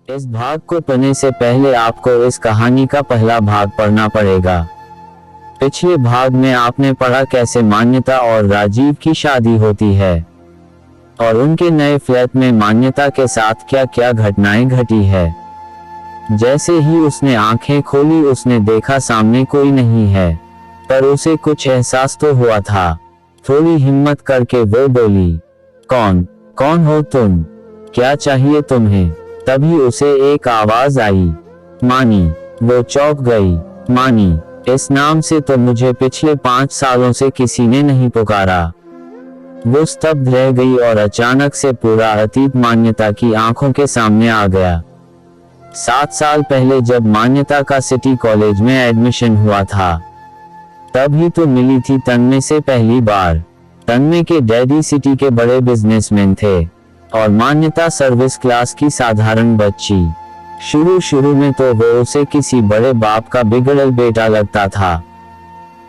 इस भाग को पढ़ने से पहले आपको इस कहानी का पहला भाग पढ़ना पड़ेगा। पिछले भाग में आपने पढ़ा कैसे मान्यता और राजीव की शादी होती है और उनके नए फ्लैट में मान्यता के साथ क्या क्या घटनाएं घटी है। जैसे ही उसने आंखें खोली उसने देखा सामने कोई नहीं है, पर उसे कुछ एहसास तो हुआ था। थोड़ी हिम्मत करके वो बोली, कौन कौन हो तुम, क्या चाहिए तुम्हें? तभी उसे एक आवाज आई, मानी। वो चौंक गई। मानी, इस नाम से तो मुझे पिछले 5 सालों से किसी ने नहीं पुकारा। वो स्तब्ध रह गई और अचानक से पूरा अतीत मान्यता की आंखों के सामने आ गया। 7 साल पहले जब मान्यता का सिटी कॉलेज में एडमिशन हुआ था, तभी तो मिली थी तन्मय से पहली बार। तन्मय के डैडी सिटी के बड़े बिजनेसमैन थे और मान्यता सर्विस क्लास की साधारण बच्ची। शुरू में तो वो उसे किसी बड़े बाप का बिगड़ल बेटा लगता था,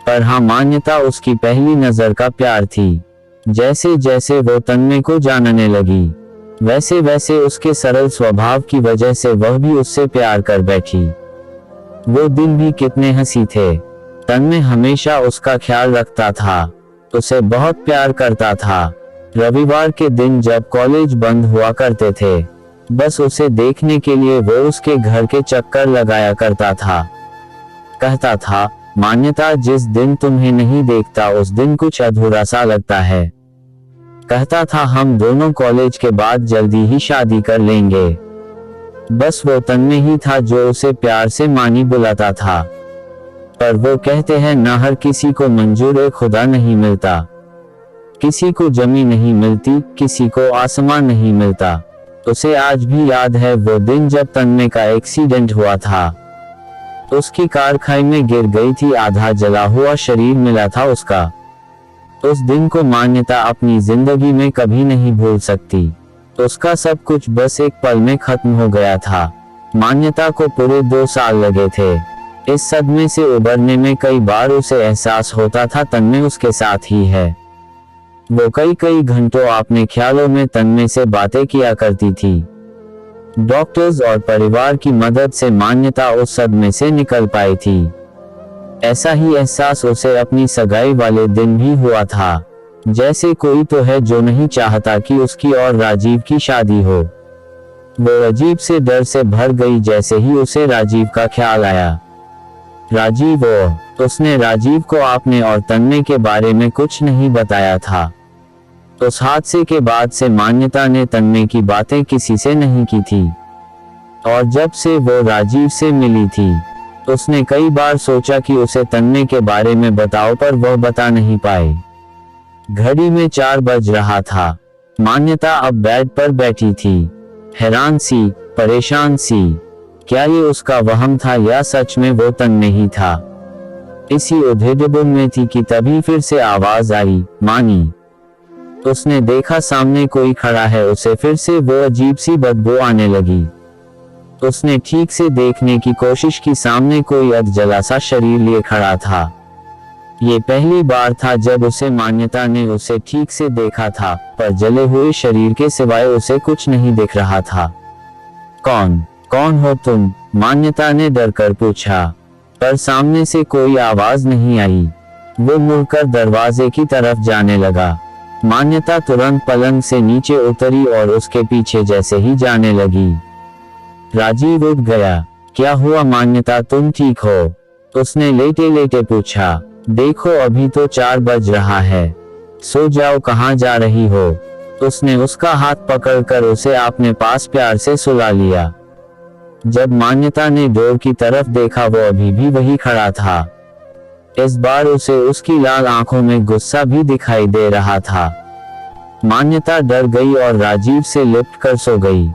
पर हाँ, मान्यता उसकी पहली नजर का प्यार थी। जैसे जैसे वो तन्मय को जानने लगी, वैसे वैसे उसके सरल स्वभाव की वजह से वह भी उससे प्यार कर बैठी। वो दिन भी कितने हंसी थे। तन्मय हमेशा उसका ख्याल रखता था, उसे बहुत प्यार करता था। रविवार के दिन जब कॉलेज बंद हुआ करते थे, बस उसे देखने के लिए वो उसके घर के चक्कर लगाया करता था। कहता था, मान्यता, जिस दिन तुम्हें नहीं देखता उस दिन कुछ अधूरा सा लगता है। कहता था, हम दोनों कॉलेज के बाद जल्दी ही शादी कर लेंगे। बस वो तन्मय ही था जो उसे प्यार से मानी बुलाता था। पर वो कहते हैं, न हर किसी को मंजूर खुदा नहीं मिलता। किसी को जमीन नहीं मिलती, किसी को आसमान नहीं मिलता। उसे आज भी याद है वो दिन जब तन्मय का एक्सीडेंट हुआ था। उसकी कार खाई में गिर गई थी, आधा जला हुआ शरीर मिला था उसका। उस दिन को मान्यता अपनी जिंदगी में कभी नहीं भूल सकती। उसका सब कुछ बस एक पल में खत्म हो गया था। मान्यता को पूरे 2 साल लगे थे। इस सदमे से उबरने में कई बार उसे एहसास होता था तन्मय उसके साथ ही है। वो कई घंटों अपने ख्यालों में तन्मय से बातें किया करती थी। डॉक्टर्स और परिवार की मदद से मान्यता उस सदमे से निकल पाई थी। ऐसा ही एहसास उसे अपनी सगाई वाले दिन भी हुआ था। जैसे कोई तो है जो नहीं चाहता कि उसकी और राजीव की शादी हो। वो अजीब से डर से भर गई जैसे ही उसे राजीव का ख्याल आया। राजीव, उसने राजीव को आपने और तन्मय के बारे में कुछ नहीं बताया था। उस हादसे के बाद से मान्यता ने तन्मय की बातें किसी से नहीं की थी, और जब से वो राजीव से मिली थी, उसने कई बार सोचा कि उसे तन्मय के बारे में बताओ, पर वह बता नहीं पाए। घड़ी में 4 बज रहा था। मान्यता अब बेड पर बैठी थी, हैरान सी, परेशान सी। क्या ये उसका वहम था या सच में वो तन्मय ही था? इसी उधेड़-बुन में थी कि तभी फिर से आवाज आई, मानी। उसने देखा सामने कोई खड़ा है। उसे फिर से वो अजीब सी बदबू आने लगी। उसने ठीक से देखने की कोशिश की, सामने कोई अधजला सा शरीर लिए खड़ा था। ये पहली बार था जब उसे मान्यता ने उसे ठीक से देखा था, पर जले हुए शरीर के सिवाय उसे कुछ नहीं दिख रहा था। कौन कौन हो तुम? मान्यता ने डरकर पूछा, पर सामने से कोई आवाज नहीं आई। वो मुड़कर दरवाजे की तरफ जाने लगा। मान्यता तुरंत पलंग से नीचे उतरी और उसके पीछे जैसे ही जाने लगी, राजीव उठ गया। क्या हुआ मान्यता, तुम ठीक हो? उसने लेटे लेटे पूछा। देखो, अभी तो 4 बज रहा है, सो जाओ, कहाँ जा रही हो? उसने उसका हाथ पकड़कर उसे अपने पास प्यार से सुला लिया। जब मान्यता ने डोर की तरफ देखा, वो अभी भी वही खड़ा था। इस बार उसे उसकी लाल आंखों में गुस्सा भी दिखाई दे रहा था। मान्यता डर गई और राजीव से लिपट कर सो गई।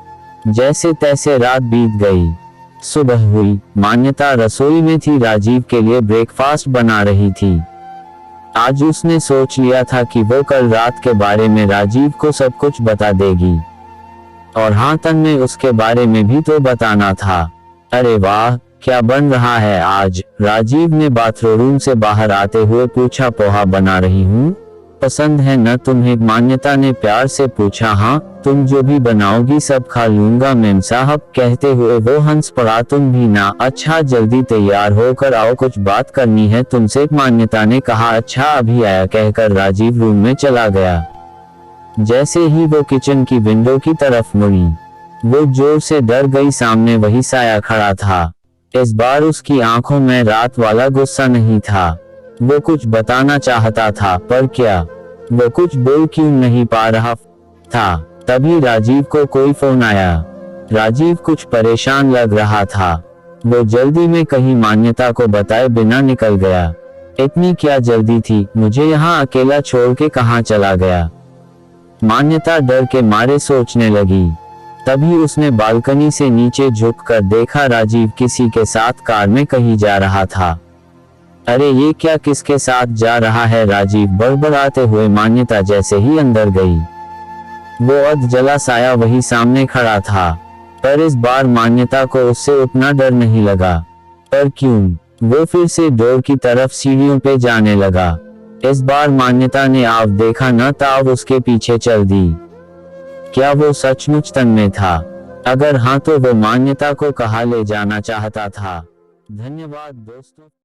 जैसे तैसे रात बीत गई। सुबह हुई। मान्यता रसोई में थी, राजीव के लिए ब्रेकफास्ट बना रही थी। आज उसने सोच लिया था कि वो कल रात के बारे में राजीव को सब कुछ बता देगी, और हाँ, तन्मय उसके बारे में भी तो बताना था। अरे वाह, क्या बन रहा है आज? राजीव ने बाथरूम से बाहर आते हुए पूछा। पोहा बना रही हूँ, पसंद है न तुम्हें? मान्यता ने प्यार से पूछा। हाँ, तुम जो भी बनाओगी सब खा लूंगा मेम साहब, कहते हुए वो हंस पड़ा। तुम भी ना? अच्छा जल्दी तैयार होकर आओ, कुछ बात करनी है तुमसे, मान्यता ने कहा। अच्छा अभी आया, कहकर राजीव रूम में चला गया। जैसे ही वो किचन की विंडो की तरफ मुड़ी, वो जोर से डर गई। सामने वही साया खड़ा था। इस बार उसकी आंखों में रात वाला गुस्सा नहीं था। वो कुछ बताना चाहता था, पर क्या? वो कुछ बोल क्यों नहीं पा रहा था। तभी राजीव को कोई फोन आया। राजीव कुछ परेशान लग रहा था। वो जल्दी में कहीं मान्यता को बताए बिना निकल गया। इतनी क्या जल्दी थी? मुझे यहाँ अकेला छोड़ के कहाँ चला गया? मान्यता डर के मारे सोचने लगी। तभी उसने बालकनी से नीचे झुककर देखा, राजीव किसी के साथ कार में कहीं जा रहा था। अरे ये क्या, किसके साथ जा रहा है? राजीव बड़बड़ाते हुए मान्यता जैसे ही अंदर गई, वो अध जला साया वही सामने खड़ा था। पर इस बार मान्यता को उससे उतना डर नहीं लगा। पर क्यों? वो फिर से डोर की तरफ सीढ़ियों पे जाने लगा। इस बार मान्यता ने आव देखा न ताव उसके पीछे चल दी। क्या वो सचमुच तन्मय था? अगर हाँ तो वो मान्यता को कहाँ ले जाना चाहता था? धन्यवाद दोस्तों।